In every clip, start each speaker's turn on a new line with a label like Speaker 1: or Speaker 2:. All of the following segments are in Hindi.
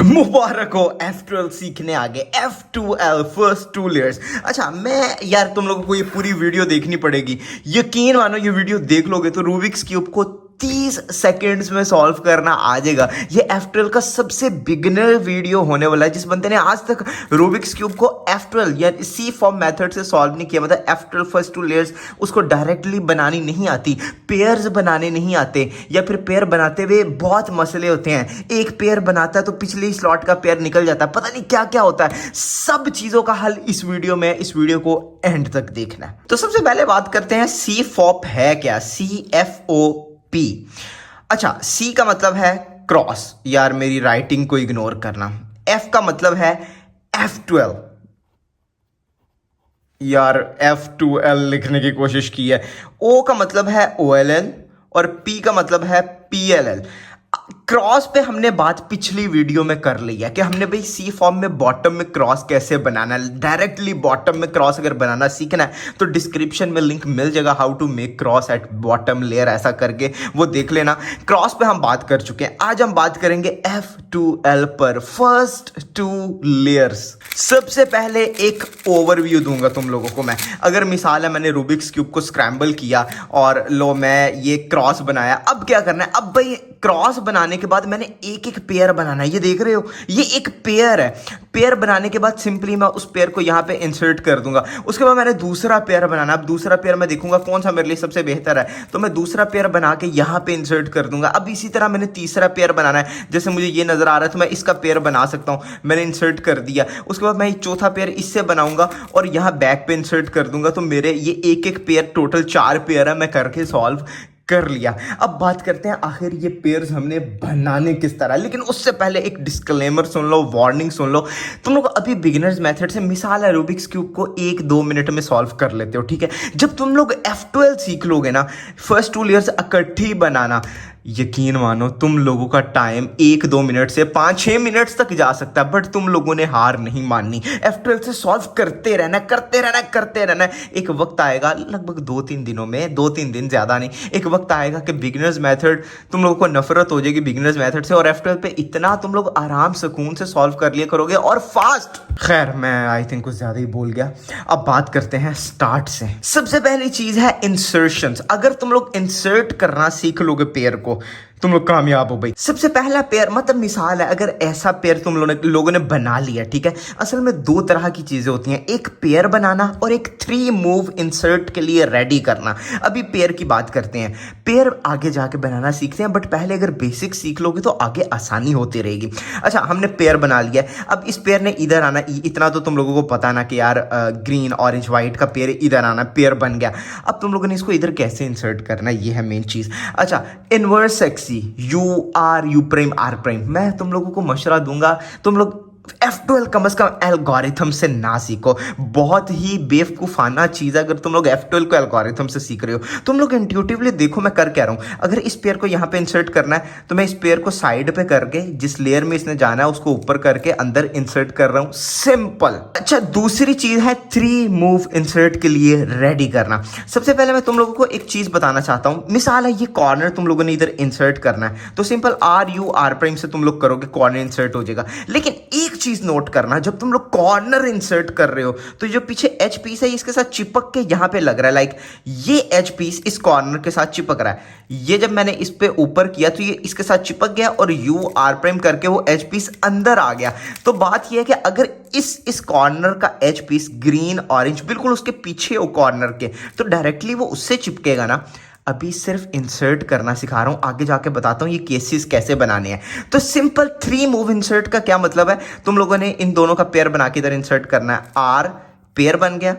Speaker 1: मुबारक हो, F12 सीखने आ गए। F2L first 2 layers. अच्छा, मैं यार तुम लोगों को ये पूरी वीडियो देखनी पड़ेगी। यकीन मानो ये वीडियो देख लोगे तो रूबिक्स क्यूब को 30 सेकेंड्स में सॉल्व करना आ जाएगा। ये F12 का सबसे बिगिनर वीडियो होने वाला है। जिस बंदे ने आज तक रूबिक्स क्यूब को F12 या सी फॉर्म मेथड से सॉल्व नहीं किया, मतलब F12 फर्स्ट 2 लेयर्स उसको डायरेक्टली बनानी नहीं आती, पेयर्स बनाने नहीं आते, या फिर पेयर बनाते हुए बहुत मसले होते हैं। एक पेयर बनाता है तो पिछले स्लॉट का पेयर निकल जाता है, पता नहीं क्या क्या होता है। सब चीजों का हल इस वीडियो में, इस वीडियो को एंड तक देखना है। तो सबसे पहले बात करते हैं सी फॉप है क्या, CFOP। अच्छा, सी का मतलब है क्रॉस, यार मेरी राइटिंग को इग्नोर करना। एफ का मतलब है F12, यार F2L लिखने की कोशिश की है। O का मतलब है OLL और P का मतलब है PLL। क्रॉस पे हमने बात पिछली वीडियो में कर ली है कि हमने भाई सी फॉर्म में बॉटम में क्रॉस कैसे बनाना है। डायरेक्टली बॉटम में क्रॉस अगर बनाना सीखना है तो डिस्क्रिप्शन में लिंक मिल जाएगा, how to make cross at bottom layer, ऐसा करके वो देख लेना। क्रॉस पे हम बात कर चुके हैं। आज हम बात करेंगे F2L पर, फर्स्ट 2 लेयर्स। सबसे पहले एक ओवरव्यू दूंगा तुम लोगों को मैं। अगर मिसाल है मैंने रूबिक्स क्यूब को स्क्रैम्बल किया और लो मैं ये क्रॉस बनाया, अब क्या करना है? अब भाई क्रॉस बनाने के बाद मैंने एक एक पेयर बनाना है। ये देख रहे हो, ये एक पेयर है। पेयर बनाने के बाद सिंपली मैं उस पेयर को यहाँ पे इंसर्ट कर दूंगा। उसके बाद मैंने दूसरा पेयर बनाना। अब दूसरा पेयर मैं देखूंगा कौन सा मेरे लिए सबसे बेहतर है, तो मैं दूसरा पेयर बना के यहाँ पे इंसर्ट कर दूंगा। अब इसी तरह मैंने तीसरा पेयर बनाना है। जैसे मुझे ये नजर आ रहा है तो मैं इसका पेयर बना सकता हूँ, मैंने इंसर्ट कर दिया। उसके बाद मैं चौथा पेयर इससे बनाऊंगा और यहाँ बैक पे इंसर्ट कर दूंगा। तो मेरे ये एक एक पेयर, टोटल 4 पेयर है, मैं करके सॉल्व कर लिया। अब बात करते हैं आखिर ये पेयर्स हमने बनाने किस तरह। लेकिन उससे पहले एक डिस्क्लेमर सुन लो, वार्निंग सुन लो। तुम लोग अभी बिगिनर्स मेथड से, मिसाल है रूबिक्स क्यूब को 1-2 मिनट में सॉल्व कर लेते हो, ठीक है। जब तुम लोग F12 सीख लोगे ना, फर्स्ट 2 लेयर्स इकट्ठी बनाना, यकीन मानो तुम लोगों का टाइम 1-2 मिनट से 5-6 मिनट तक जा सकता है। बट तुम लोगों ने हार नहीं माननी, F12 से सॉल्व करते रहना, करते रहना, करते रहना। एक वक्त आएगा, लगभग 2-3 दिनों में, 2-3 दिन ज्यादा नहीं, एक वक्त आएगा कि बिगिनर्स मेथड तुम लोगों को नफरत हो जाएगी बिगिनर्स मेथड से, और F12 पे इतना तुम लोग आराम सुकून से सॉल्व कर लिया करोगे और फास्ट। खैर, मैं आई थिंक कुछ ज्यादा ही बोल गया। अब बात करते हैं स्टार्ट से। सबसे पहली चीज है इंसर्शंस। अगर तुम लोग इंसर्ट करना सीख लोगे पेयर को, तुम लोग कामयाब हो भाई। सबसे पहला पेयर, मतलब मिसाल है, अगर ऐसा पेयर तुम लोगों ने बना लिया, ठीक है। असल में 2 तरह की चीजें होती हैं, एक पेयर बनाना और एक 3 मूव इंसर्ट के लिए रेडी करना। अभी पेयर की बात करते हैं। पेयर आगे जाके बनाना सीखते हैं, बट पहले अगर बेसिक सीख लोगे तो आगे आसानी होती रहेगी। अच्छा, हमने पेयर बना लिया है। अब इस पेयर ने इधर आना, इतना तो तुम लोगों को पता ना कि यार ग्रीन ऑरेंज व्हाइट का पेयर इधर आना, पेयर बन गया। अब तुम लोगों ने इसको इधर कैसे इंसर्ट करना, ये है मेन चीज। अच्छा, inverse x U prime R prime, मैं तुम लोगों को मशवरा दूंगा, तुम लोग F12 कम से कम एल्गोरिथम से ना सीखो। बहुत ही बेवकूफाना चीज है अगर तुम लोग F12 को एल्गोरिथम से सीख रहे हो। तुम लोग इंट्यूटिवली देखो मैं कर क्या रहा हूं। अगर इस पेयर को यहां पे इंसर्ट करना है तो मैं इस पेयर को साइड पे करके, जिस लेयर में इसने जाना है उसको ऊपर करके अंदर इंसर्ट कर रहा हूं, सिंपल। अच्छा, दूसरी चीज है 3 मूव इंसर्ट के लिए रेडी करना। सबसे पहले मैं तुम लोगों को एक चीज बताना चाहता हूं। मिसाल है, ये कॉर्नर तुम लोगों ने इधर इंसर्ट करना है तो सिंपल R प्राइम से तुम लोग करोगे, कॉर्नर इंसर्ट हो जाएगा। लेकिन एक चीज नोट करना, जब तुम लोग कॉर्नर इंसर्ट कर रहे हो तो जो पीछे एच पीस है इसके साथ चिपक के यहां पे लग रहा है, लाइक ये एच पीस इस कॉर्नर के साथ चिपक रहा है। ये जब मैंने इस पे ऊपर किया तो ये इसके साथ चिपक गया और R प्राइम करके वो एच पीस अंदर आ गया। तो बात ये है कि अगर इस कॉर्नर का एच पीस ग्रीन ऑरेंज बिल्कुल उसके पीछे हो कॉर्नर के, तो डायरेक्टली वो उससे चिपकेगा ना। अभी सिर्फ इंसर्ट करना सिखा रहा हूं, आगे जाके बताता हूं ये केसेस कैसे बनाने हैं। तो सिंपल 3 मूव इंसर्ट का क्या मतलब है, तुम लोगों ने इन दोनों का पेयर बना के इधर इंसर्ट करना है। R पेयर बन गया,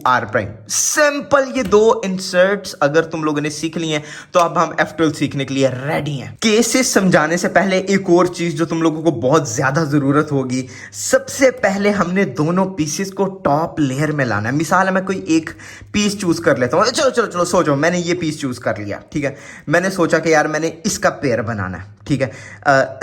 Speaker 1: R प्राइम, सिंपल। ये 2 इंसर्ट्स अगर तुम लोगों ने सीख लिए हैं तो अब हम F12 सीखने के लिए रेडी हैं। केसेस समझाने से पहले एक और चीज जो तुम लोगों को बहुत ज्यादा जरूरत होगी, सबसे पहले हमने दोनों पीसेस को टॉप लेयर में लाना है। मिसाल है, मैं कोई एक पीस चूज कर लेता हूं। चलो चलो चलो सोचो, मैंने ये पीस चूज कर लिया, ठीक है। मैंने सोचा कि यार मैंने इसका पेयर बनाना है। ठीक है।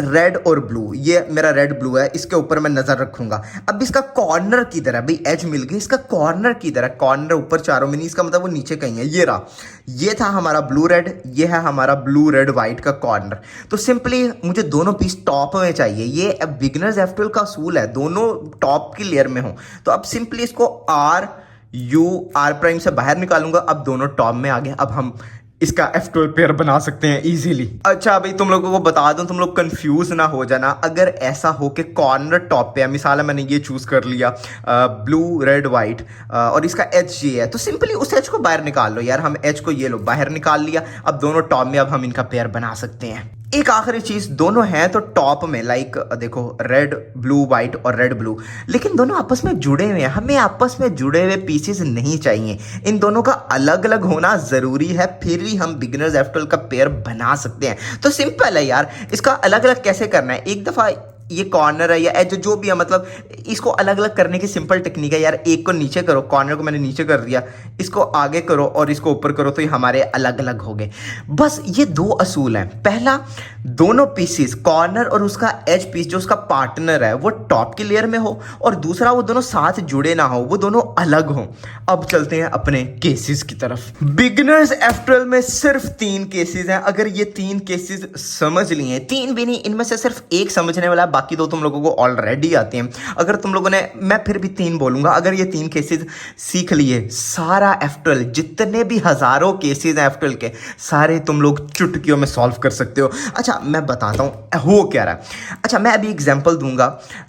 Speaker 1: रेड और ब्लू, ये मेरा रेड ब्लू है, इसके ऊपर मैं नजर रखूंगा। अब इसका कॉर्नर किधर है भाई, एज मिल गई, इसका कॉर्नर किधर है, कॉर्नर ऊपर चारों में नहीं, इसका मतलब वो नीचे कहीं है। ये रहा, ये था हमारा ब्लू रेड, ये है हमारा ब्लू रेड वाइट का कॉर्नर। तो सिंपली मुझे दोनों पीस टॉप में चाहिए। ये बिगिनर्स एफ12 का असूल है, दोनों टॉप की लेयर में हो। तो अब सिंपली इसको आर प्राइम से बाहर निकालूंगा। अब दोनों टॉप में आ गए। अब हम इसका F12 पेयर बना सकते हैं इजीली। अच्छा भाई, तुम लोगों को बता दूं, तुम लोग कंफ्यूज ना हो जाना। अगर ऐसा हो कि कॉर्नर टॉप पे है, मिसाल है मैंने ये चूज कर लिया ब्लू रेड वाइट, और इसका एच ये है, तो सिंपली उस एच को बाहर निकाल लो यार। हम एच को ये लो बाहर निकाल लिया। अब दोनों टॉप में अब हम इनका पेयर बना सकते हैं। एक आखिरी चीज, दोनों हैं तो टॉप में, लाइक देखो रेड ब्लू वाइट और रेड ब्लू, लेकिन दोनों आपस में जुड़े हुए हैं। हमें आपस में जुड़े हुए पीसेस नहीं चाहिए, इन दोनों का अलग अलग होना जरूरी है, फिर भी हम बिगिनर्स F12 का पेयर बना सकते हैं। तो सिंपल है यार, इसका अलग अलग कैसे करना है। एक दफा ये कॉर्नर है या एज जो भी है, मतलब इसको अलग अलग करने की सिंपल टेक्निक है यार। एक को नीचे करो, कॉर्नर को मैंने नीचे कर दिया, इसको आगे करो और इसको ऊपर करो, तो ये हमारे अलग अलग हो गए। बस ये दो असूल हैं। पहला, दोनों पीसेस कॉर्नर और उसका एज पीस जो उसका पार्टनर है वो टॉप की लेयर में हो, और दूसरा वो दोनों साथ जुड़े ना हो, वो दोनों अलग हो। अब चलते हैं अपने केसेस की तरफ। बिगिनर्स F12 में सिर्फ 3 केसेस हैं। अगर ये 3 केसेस समझ लिए, 3 भी नहीं, इनमें से सिर्फ एक समझने वाला, बाकी 2 तुम लोगों को ऑलरेडी आते हैं। अगर तुम लोगों ने, मैं फिर भी 3 बोलूंगा, अगर ये 3 केसेस सीख लिए, सारा F12 जितने भी हजारों केसेस हैं F12 के, सारे तुम लोग चुटकियों में सॉल्व कर सकते हो। अच्छा मैं बताता हूं हो क्या रहा है। अच्छा मैं अभी एग्जांपल दूंगा,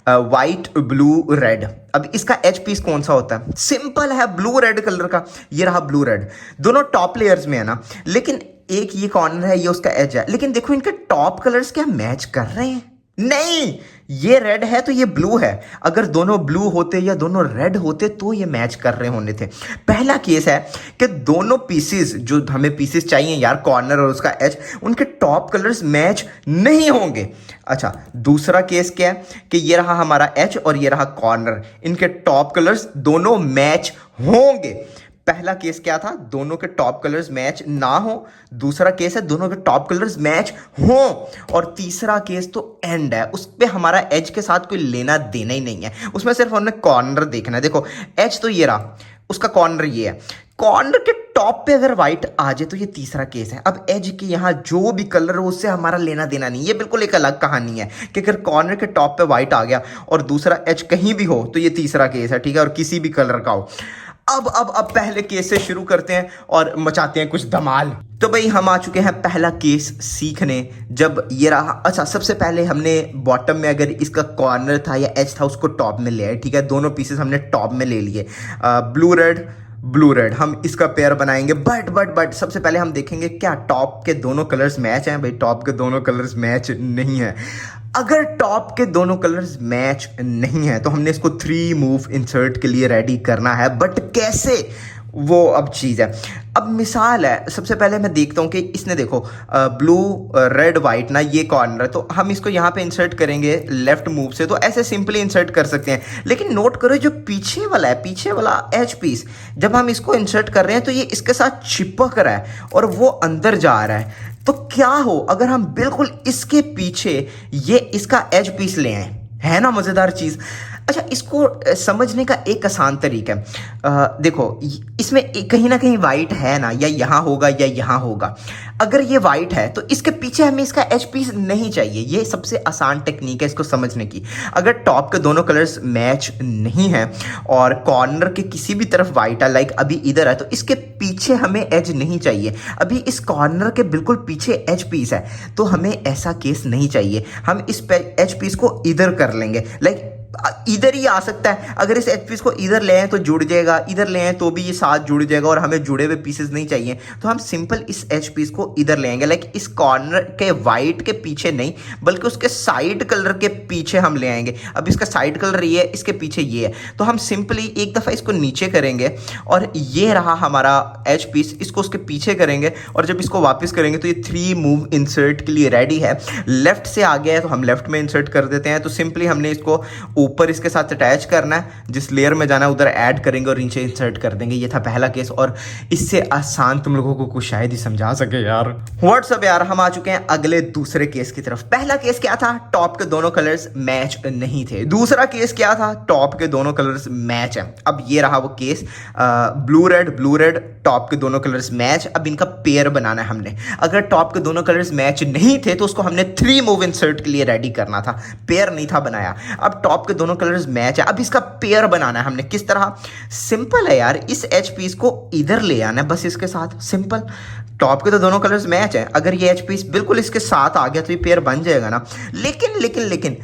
Speaker 1: वाइट ब्लू रेड। अब इसका एच पीस कौन सा होता है, सिंपल है, ब्लू रेड कलर का। ये रहा ब्लू रेड, दोनों टॉप लेयर्स में है ना, लेकिन एक ये कॉर्नर है, ये उसका एज है, लेकिन देखो इनके टॉप कलर्स क्या मैच कर रहे हैं? नहीं, ये रेड है तो ये ब्लू है। अगर दोनों ब्लू होते या दोनों रेड होते तो ये मैच कर रहे होने थे। पहला केस है कि दोनों पीसेस, जो हमें पीसेस चाहिए यार, कॉर्नर और उसका एज, उनके टॉप कलर्स मैच नहीं होंगे। अच्छा दूसरा केस क्या है कि ये रहा हमारा एच और ये रहा कॉर्नर, इनके टॉप कलर्स दोनों मैच होंगे। पहला केस क्या था, दोनों के टॉप कलर्स मैच ना हो। दूसरा केस है दोनों के टॉप कलर्स मैच हो। और तीसरा केस तो एंड है, उस पे हमारा एज के साथ कोई लेना देना ही नहीं है, उसमें सिर्फ हमने कॉर्नर देखना है। देखो एज तो ये रहा, उसका कॉर्नर ये है, कॉर्नर के टॉप पे अगर व्हाइट आ जाए तो ये तीसरा केस है। अब एज के यहाँ जो भी कलर हो उससे हमारा लेना देना नहीं, ये बिल्कुल एक अलग कहानी है कि अगर कॉर्नर के टॉप पे व्हाइट आ गया और दूसरा एज कहीं भी हो तो ये तीसरा केस है, ठीक है, और किसी भी कलर का हो। अब पहले केस से शुरू करते हैं और मचाते हैं कुछ धमाल। तो भाई हम आ चुके हैं पहला केस सीखने। जब ये रहा, अच्छा सबसे पहले हमने बॉटम में अगर इसका कॉर्नर था या एज था उसको टॉप में ले आए, ठीक है, दोनों पीसेस हमने टॉप में ले लिए। ब्लू रेड हम इसका पेयर बनाएंगे। बट सबसे पहले हम देखेंगे क्या टॉप के दोनों कलर्स मैच हैं। भाई टॉप के दोनों कलर्स मैच नहीं है। अगर टॉप के दोनों कलर्स मैच नहीं है तो हमने इसको 3 मूव इंसर्ट के लिए रेडी करना है। बट कैसे, वो अब चीज़ है। अब मिसाल है, सबसे पहले मैं देखता हूँ कि इसने देखो ब्लू रेड वाइट ना, ये कॉर्नर है, तो हम इसको यहाँ पे इंसर्ट करेंगे लेफ्ट मूव से, तो ऐसे सिंपली इंसर्ट कर सकते हैं। लेकिन नोट करो जो पीछे वाला है, पीछे वाला एच पीस, जब हम इसको इंसर्ट कर रहे हैं तो ये इसके साथ चिपक रहा है और वो अंदर जा रहा है। तो क्या हो अगर हम बिल्कुल इसके पीछे ये इसका एज पीस ले आए, है ना मजेदार चीज। अच्छा इसको समझने का एक आसान तरीका है, देखो इसमें कहीं ना कहीं वाइट है ना, या यहाँ होगा या यहाँ होगा। अगर ये वाइट है तो इसके पीछे हमें इसका एच पीस नहीं चाहिए। ये सबसे आसान टेक्निक है इसको समझने की। अगर टॉप के दोनों कलर्स मैच नहीं है और कॉर्नर के किसी भी तरफ वाइट है, लाइक अभी इधर है, तो इसके पीछे हमें एज नहीं चाहिए। अभी इस कॉर्नर के बिल्कुल पीछे एच पीस है तो हमें ऐसा केस नहीं चाहिए। हम इस एच पीस को इधर कर लेंगे, लाइक इधर ही आ सकता है। अगर इस एच पीस को इधर ले आए तो जुड़ जाएगा, इधर ले आए तो भी ये साथ जुड़ जाएगा, और हमें जुड़े हुए पीसेस नहीं चाहिए तो हम सिंपल इस एच पीस को इधर ले आएंगे, लाइक इस कॉर्नर के वाइट के पीछे नहीं बल्कि उसके साइड कलर के पीछे हम ले आएंगे। अब इसका साइड कलर ये है, इसके पीछे ये है, तो हम सिंपली एक दफ़ा इसको नीचे करेंगे और ये रहा हमारा एच पीस, इसको उसके पीछे करेंगे और जब इसको वापस करेंगे तो ये 3 मूव इंसर्ट के लिए रेडी है। लेफ्ट से आ गया है तो हम लेफ्ट में इंसर्ट कर देते हैं। तो सिंपली हमने इसको ऊपर इसके साथ अटैच करना है, जिस लेयर में जाना है उधर ऐड करेंगे और नीचे इंसर्ट कर देंगे। ये था पहला केस, और इससे आसान तुम लोगों को कुछ शायद ही समझा सके यार। व्हाट्सअप यार, हम आ चुके हैं अगले दूसरे केस की तरफ। पहला केस क्या था, टॉप के दोनों कलर्स मैच नहीं थे। दूसरा केस क्या था, टॉप के दोनों कलर्स मैच है। अब ये रहा वो केस, ब्लू रेड, टॉप के दोनों कलर्स मैच। अब इनका पेयर बनाना है हमने। अगर टॉप के दोनों कलर्स मैच नहीं थे तो उसको हमने 3 मूव इंसर्ट के लिए रेडी करना था, पेयर नहीं था बनाया। अब टॉप के दोनों कलर्स मैच है, अब इसका पेयर बनाना है हमने। किस तरह, सिंपल है यार, इस एच पीस को इधर ले आना है बस इसके साथ, सिंपल। टॉप के तो दोनों कलर्स मैच है, अगर ये एच पीस बिल्कुल इसके साथ आ गया तो ये पेयर बन जाएगा ना। लेकिन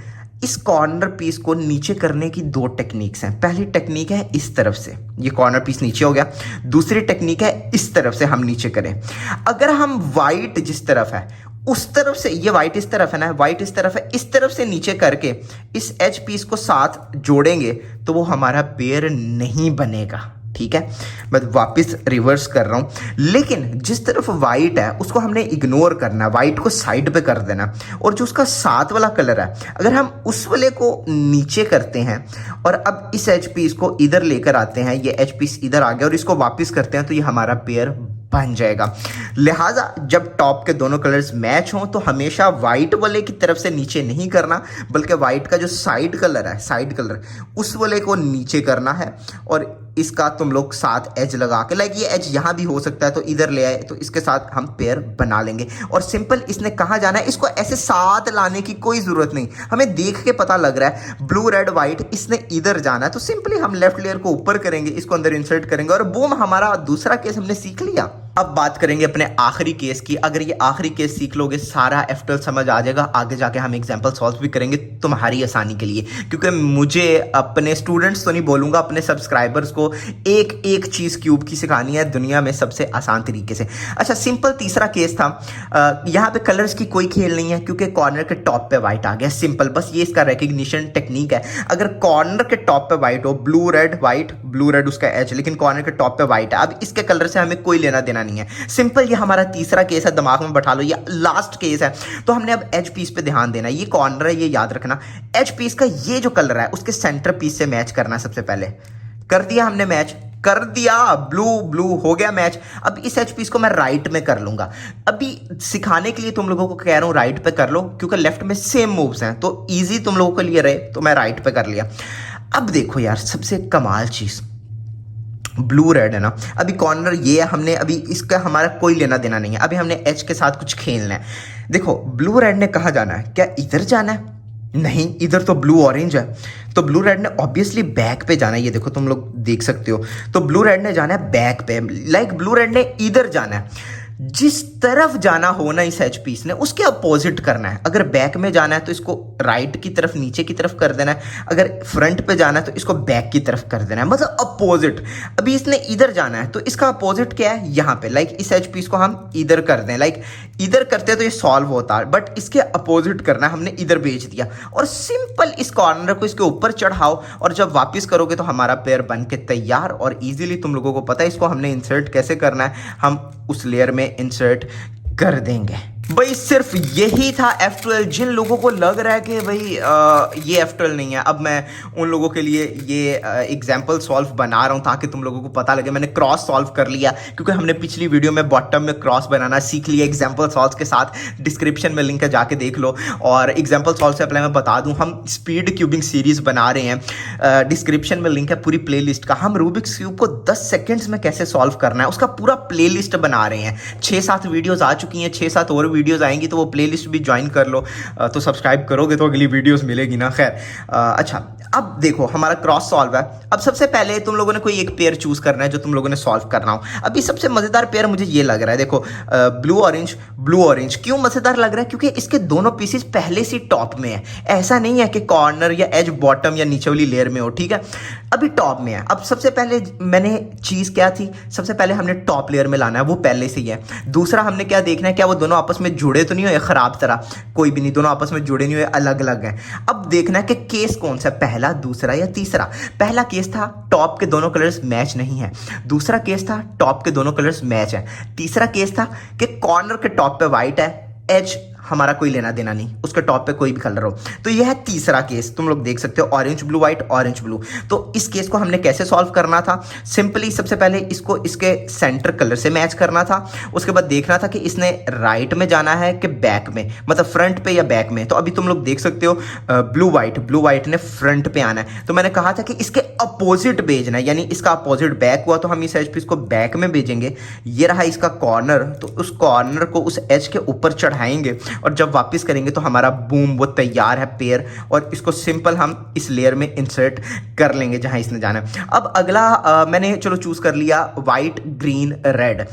Speaker 1: इस कॉर्नर पीस को नीचे करने की 2 टेक्निक्स हैं। पहली टेक्निक है इस तरफ से, ये कॉर्नर पीस नीचे हो गया। दूसरी टेक्निक है इस तरफ से हम नीचे करें। अगर हम वाइट जिस तरफ है उस तरफ से, ये वाइट इस तरफ है ना, वाइट इस तरफ है, इस तरफ से नीचे करके इस एच पीस को साथ जोड़ेंगे तो वो हमारा पेयर नहीं बनेगा, ठीक है। मैं वापस रिवर्स कर रहा हूं, लेकिन जिस तरफ वाइट है उसको हमने इग्नोर करना है, वाइट को साइड पे कर देना। और जो उसका साथ वाला कलर है, अगर हम उस वाले को नीचे करते हैं और अब इस एच पीस को इधर लेकर आते हैं, ये एच पीस इधर आ गया और इसको वापस करते हैं तो ये हमारा पेयर बन जाएगा। लिहाजा जब टॉप के दोनों कलर्स मैच हों तो हमेशा वाइट वाले की तरफ से नीचे नहीं करना, बल्कि वाइट का जो साइड कलर है, साइड कलर, उस वाले को नीचे करना है। और इसका तुम लोग साथ एज लगा के, लाइक ये एज यहाँ भी हो सकता है तो इधर ले आए तो इसके साथ हम पेयर बना लेंगे। और सिंपल, इसने कहाँ जाना है, इसको ऐसे साथ लाने की कोई ज़रूरत नहीं, हमें देख के पता लग रहा है ब्लू रेड वाइट, इसने इधर जाना है तो सिंपली हम लेफ्ट लेयर को ऊपर करेंगे, इसको अंदर इंसर्ट करेंगे और बूम, हमारा दूसरा केस हमने सीख लिया। अब बात करेंगे अपने आखिरी केस की। अगर ये आखिरी केस सीख लोगे सारा F12 समझ आ जाएगा। आगे जाके हम एग्जांपल सॉल्व भी करेंगे तुम्हारी आसानी के लिए, क्योंकि मुझे अपने स्टूडेंट्स तो नहीं बोलूंगा, अपने सब्सक्राइबर्स को एक एक चीज़ क्यूब की सिखानी है दुनिया में सबसे आसान तरीके से। अच्छा, सिंपल तीसरा केस था। यहाँ पे कलर्स की कोई खेल नहीं है क्योंकि कॉर्नर के टॉप पे वाइट आ गया, सिंपल, बस ये इसका रिकग्निशन टेक्निक है। अगर कॉर्नर के टॉप पे वाइट हो, blue red white, blue red उसका एच, लेकिन कॉर्नर के टॉप पे वाइट है, अब इसके कलर से हमें कोई लेना देना नहीं है, सिंपल। ये हमारा तीसरा केस है, दिमाग में बैठा लो, ये लास्ट केस है। तो हमने अब एच पीस पे ध्यान देना है, ये कॉर्नर है, ये याद रखना। एच पीस का ये जो कलर है उसके सेंटर पीस से मैच करना है। सबसे पहले कर दिया हमने, मैच कर दिया, ब्लू हो गया मैच। अब इस एच पीस को मैं राइट में कर लूंगा। अभी सिखाने के लिए तुम लोगों को कह रहा हूं राइट पे कर लो, क्योंकि लेफ्ट में सेम मूव्स हैं तो इजी तुम लोगों के लिए रहे, तो मैं राइट पे कर लिया। अब देखो यार, सबसे कमाल चीज, ब्लू रेड है ना, अभी कॉर्नर ये है, हमने अभी इसका हमारा कोई लेना देना नहीं है, अभी हमने एच के साथ कुछ खेलना है। देखो ब्लू रेड ने कहाँ जाना है, क्या इधर जाना है? नहीं, इधर तो ब्लू ऑरेंज है, तो ब्लू रेड ने ऑब्वियसली बैक पे जाना है। ये देखो तुम लोग देख सकते हो, तो ब्लू रेड ने जाना है बैक पे, लाइक ब्लू रेड ने इधर जाना है। जिस तरफ जाना हो ना इस एच पीस ने, उसके अपोजिट करना है। अगर बैक में जाना है तो इसको राइट की तरफ, नीचे की तरफ कर देना है। अगर फ्रंट पे जाना है तो इसको बैक की तरफ कर देना है, मतलब अपोजिट। अभी इसने इधर जाना है तो इसका अपोजिट क्या है, यहाँ पे, लाइक इस एच पीस को हम इधर कर दें, लाइक इधर करते तो ये सॉल्व होता है, बट इसके अपोजिट करना है, हमने इधर भेज दिया। और सिंपल इस कॉर्नर को इसके ऊपर चढ़ाओ और जब वापस करोगे तो हमारा पेयर बन के तैयार। और इजीली तुम लोगों को पता है इसको हमने इंसर्ट कैसे करना है, हम उस लेयर में इंसर्ट कर देंगे। भाई सिर्फ यही था F12। जिन लोगों को लग रहा है कि भाई ये F12 नहीं है, अब मैं उन लोगों के लिए ये एग्जाम्पल सॉल्व बना रहा हूँ ताकि तुम लोगों को पता लगे। मैंने क्रॉस सॉल्व कर लिया क्योंकि हमने पिछली वीडियो में बॉटम में क्रॉस बनाना सीख लिया एग्जाम्पल सॉल्व के साथ। डिस्क्रिप्शन में लिंक है, जाके देख लो। और एग्जाम्पल सॉल्व से पहले मैं बता दूँ, हम स्पीड क्यूबिंग सीरीज बना रहे हैं, डिस्क्रिप्शन में लिंक है पूरी प्ले लिस्ट का। हम रूबिक्स क्यूब को 10 सेकेंड्स में कैसे सॉल्व करना है उसका पूरा प्ले लिस्ट बना रहे हैं। 6-7 वीडियोज़ आ चुकी हैं, 6-7 और वीडियोस आएंगी, तो वो प्लेलिस्ट भी ज्वाइन कर लो। तो सब्सक्राइब करोगे तो अगली वीडियोस मिलेगी ना। खैर, अच्छा, अब देखो हमारा क्रॉस सॉल्व है। अब सबसे पहले तुम लोगों ने कोई एक पेयर चूज करना है जो तुम लोगों ने सॉल्व करना हो। अभी सबसे मजेदार पेयर मुझे ये लग रहा है, देखो ब्लू ऑरेंज। क्यों मजेदार लग रहा है? क्योंकि इसके दोनों पीसेस पहले से टॉप में है। ऐसा नहीं है कि कॉर्नर या एज बॉटम या नीचे वाली लेयर में हो, ठीक है, अभी टॉप में है। अब सबसे पहले मैंने चीज क्या थी, सबसे पहले हमने टॉप लेयर में लाना है, वो पहले से ही है। दूसरा हमने क्या देखना है, क्या वो दोनों आपस में जुड़े तो नहीं हुए खराब तरह, कोई भी नहीं, दोनों आपस में जुड़े नहीं हुए, अलग अलग हैं। अब देखना है कि केस कौन सा, पहला, दूसरा या तीसरा। पहला केस था टॉप के दोनों कलर्स मैच नहीं है। दूसरा केस था टॉप के दोनों कलर्स मैच है। तीसरा केस था कि कॉर्नर के टॉप पे वाइट है, एज हमारा कोई लेना देना नहीं, उसके टॉप पे कोई भी कलर हो। तो यह है तीसरा केस, तुम लोग देख सकते हो orange blue white, orange blue. तो इस केस को हमने कैसे सॉल्व करना था? सिंपली सबसे पहले इसको इसके सेंटर कलर से मैच करना था। उसके बाद देखना था कि इसने राइट में जाना है कि बैक में, मतलब फ्रंट पे या बैक में। तो अभी तुम लोग देख सकते हो ब्लू वाइट ने फ्रंट पे आना है। तो मैंने कहा था कि इसके अपोजिट भेजना है, यानी इसका अपोजिट बैक हुआ तो हम इस एज पीस को बैक में भेजेंगे। ये रहा इसका कॉर्नर, तो उस कॉर्नर को उस एज के ऊपर चढ़ाएंगे और जब वापस करेंगे तो हमारा बूम वो तैयार है पेयर, और इसको सिंपल हम इस लेयर में इंसर्ट कर लेंगे जहां इसने जाना है। अब अगला मैंने चलो चूज कर लिया वाइट ग्रीन रेड,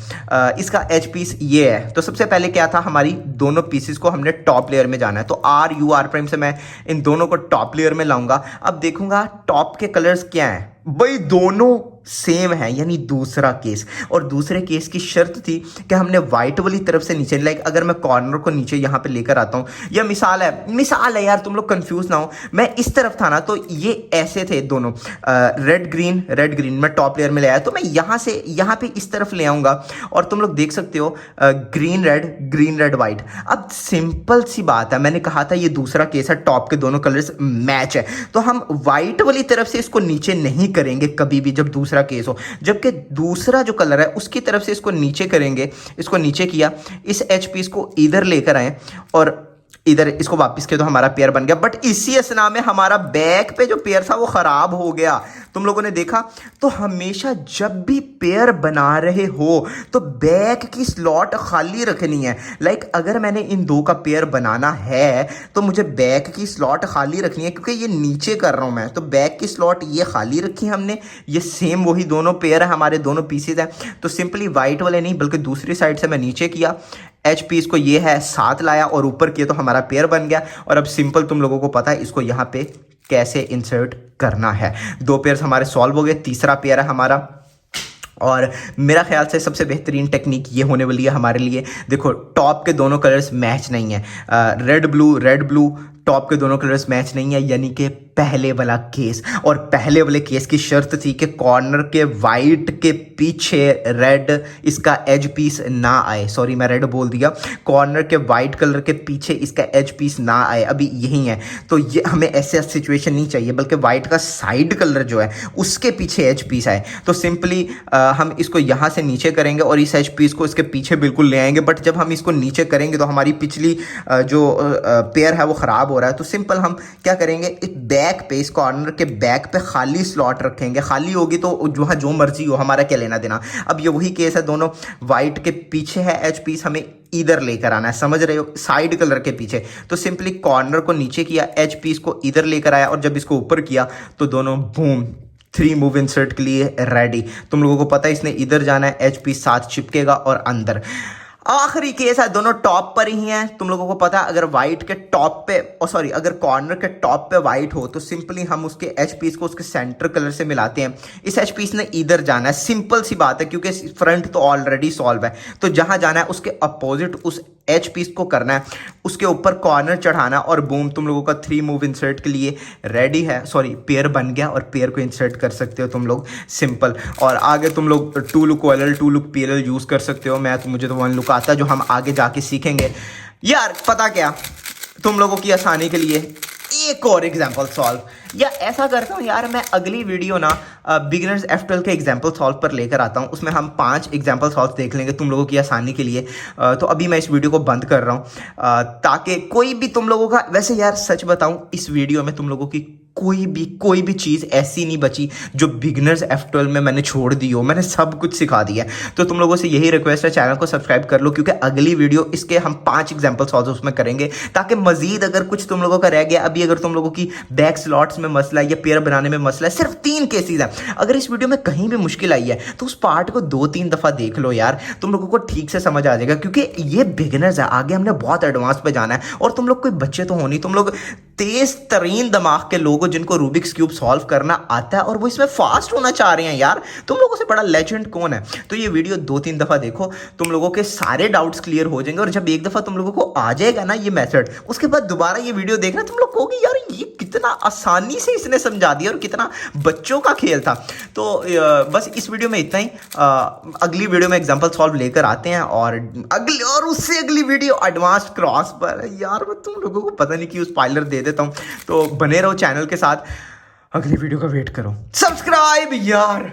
Speaker 1: इसका एज पीस ये है। तो सबसे पहले क्या था, हमारी दोनों पीसेस को हमने टॉप लेयर में जाना है। तो आर प्राइम से मैं इन दोनों को टॉप लेयर में लाऊंगा। अब देखूंगा टॉप के कलर्स क्या हैं, भाई दोनों सेम है, यानी दूसरा केस। और दूसरे केस की शर्त थी कि हमने व्हाइट वाली तरफ से नीचे, लाइक अगर मैं कॉर्नर को नीचे यहां पे लेकर आता हूं, या मिसाल है यार, तुम लोग कंफ्यूज ना हो, मैं इस तरफ था ना, तो ये ऐसे थे दोनों, रेड ग्रीन मैं टॉप लेयर में ले आया, तो मैं यहां से यहां पे इस तरफ ले आऊंगा और तुम लोग देख सकते हो ग्रीन रेड व्हाइट। अब सिंपल सी बात है, मैंने कहा था ये दूसरा केस है, टॉप के दोनों कलर्स मैच है, तो हम व्हाइट वाली तरफ से इसको नीचे नहीं करेंगे कभी भी जब दूसरा केस हो, जबकि दूसरा जो कलर है उसकी तरफ से इसको नीचे करेंगे। इसको नीचे किया, इस एच पीस को इधर लेकर आए और इधर इसको वापस किया तो हमारा पेयर बन गया। बट इसी असना में हमारा बैक पे जो पेयर था वो खराब हो गया, तुम लोगों ने देखा। तो हमेशा जब भी पेयर बना रहे हो तो बैक की स्लॉट खाली रखनी है। लाइक अगर मैंने इन दो का पेयर बनाना है तो मुझे बैक की स्लॉट खाली रखनी है, क्योंकि ये नीचे कर रहा हूं मैं, तो बैक की स्लॉट ये खाली रखी हमने। ये सेम वही दोनों पेयर है, हमारे दोनों पीसेज हैं। तो सिंपली वाइट वाले नहीं बल्कि दूसरी साइड से मैं नीचे किया, एच पीस को ये है साथ लाया और ऊपर किया तो हमारा पेयर बन गया। और अब सिंपल तुम लोगों को पता है इसको यहां पे कैसे इंसर्ट करना है। दो पेयर्स हमारे सॉल्व हो गए, तीसरा पेयर है हमारा। और मेरा ख्याल से सबसे बेहतरीन टेक्निक ये होने वाली है हमारे लिए। देखो टॉप के दोनों कलर्स मैच नहीं है, रेड ब्लू टॉप के दोनों कलर्स मैच नहीं है, यानी कि पहले वाला केस। और पहले वाले केस की शर्त थी कि कॉर्नर के वाइट के पीछे रेड इसका एज पीस ना आए। सॉरी मैं रेड बोल दिया, कॉर्नर के वाइट कलर के पीछे इसका एज पीस ना आए, अभी यही है। तो ये हमें ऐसे सिचुएशन नहीं चाहिए, बल्कि वाइट का साइड कलर जो है उसके पीछे एज पीस आए। तो सिंपली हम इसको यहाँ से नीचे करेंगे और इस एज पीस को इसके पीछे बिल्कुल ले आएंगे। बट जब हम इसको नीचे करेंगे तो हमारी पिछली जो पेयर है वो ख़राब हो रहा है। तो सिंपल हम क्या करेंगे, इस बैक पे, इस कॉर्नर के बैक पे खाली स्लॉट रखेंगे। खाली होगी तो वहाँ जो मर्जी हो, हमारा क्या लेना देना। अब ये वही केस है, दोनों वाइट के पीछे है एच पीस, हमें इधर लेकर आना है, समझ रहे हो, साइड कलर के पीछे। तो सिंपली कॉर्नर को नीचे किया, एच पीस को इधर लेकर आया और जब इसको ऊपर किया तो दोनों बूम 3 मूव इंसर्ट के लिए रेडी। तुम लोगों को पता है इसने इधर जाना है, एच पीस साथ चिपकेगा और अंदर। आखिरी केस है, दोनों टॉप पर ही हैं। तुम लोगों को पता है अगर वाइट के टॉप पे, सॉरी अगर कॉर्नर के टॉप पे वाइट हो तो सिंपली हम उसके एच पीस को उसके सेंटर कलर से मिलाते हैं। इस एच पीस ने इधर जाना है, सिंपल सी बात है, क्योंकि फ्रंट तो ऑलरेडी सॉल्व है। तो जहां जाना है उसके अपोजिट उस एच पीस को करना है, उसके ऊपर कॉर्नर चढ़ाना और बूम तुम लोगों का 3 मूव इंसर्ट के लिए रेडी है। सॉरी पेयर बन गया और पेयर को इंसर्ट कर सकते हो तुम लोग, सिंपल। और आगे तुम लोग 2 look OLL 2 look PLL use कर सकते हो। मुझे तो 1 लुक आता है जो हम आगे जाके सीखेंगे। यार पता क्या, तुम लोगों की आसानी के लिए एक और एग्जाम्पल सॉल्व, या ऐसा करता हूँ यार मैं अगली वीडियो ना बिगिनर्स F12 के एग्जाम्पल सॉल्व पर लेकर आता हूँ। उसमें हम 5 एग्जाम्पल सॉल्व देख लेंगे तुम लोगों की आसानी के लिए। तो अभी मैं इस वीडियो को बंद कर रहा हूँ ताकि कोई भी तुम लोगों का, वैसे यार सच बताऊँ इस वीडियो में तुम लोगों की कोई भी चीज़ ऐसी नहीं बची जो बिगिनर्स F12 में मैंने छोड़ दी हो। मैंने सब कुछ सिखा दिया है। तो तुम लोगों से यही रिक्वेस्ट है, चैनल को सब्सक्राइब कर लो, क्योंकि अगली वीडियो इसके हम 5 एग्जाम्पल सॉल्व उसमें करेंगे, ताकि मजीद अगर कुछ तुम लोगों का रह गया, अभी अगर तुम लोगों की बैक स्लॉट्स में मसला है या पेयर बनाने में मसला है, सिर्फ 3 केसेस है। अगर इस वीडियो में कहीं भी मुश्किल आई है तो उस पार्ट को 2-3 दफ़ा देख लो यार, तुम लोगों को ठीक से समझ आ जाएगा। क्योंकि ये बिगिनर्स है, आगे हमने बहुत एडवांस पे जाना है। और तुम लोग कोई बच्चे तो हो नहीं, तुम लोग तेज तरीन दिमाग के लोग हो जिनको रूबिक्स क्यूब सॉल्व करना आता है और वो इसमें फास्ट होना चाह रहे हैं। यार तुम लोगों से बड़ा लेजेंड कौन है। तो ये वीडियो 2-3 दफ़ा देखो, तुम लोगों के सारे डाउट्स क्लियर हो जाएंगे। और जब एक दफ़ा तुम लोगों को आ जाएगा ना ये मेथड, उसके बाद दोबारा ये वीडियो देखना, तुम लोग कहोगे यार ये कितना आसानी से इसने समझा दिया और कितना बच्चों का खेल था। तो बस इस वीडियो में इतना ही। अगली वीडियो में एग्जांपल सॉल्व लेकर आते हैं और उससे अगली वीडियो एडवांस्ड क्रॉस पर। यार मैं तुम लोगों को पता नहीं क्यों स्पॉइलर दे देता हूँ, तो बने रहो चैनल के साथ, अगली वीडियो का वेट करो, सब्सक्राइब यार।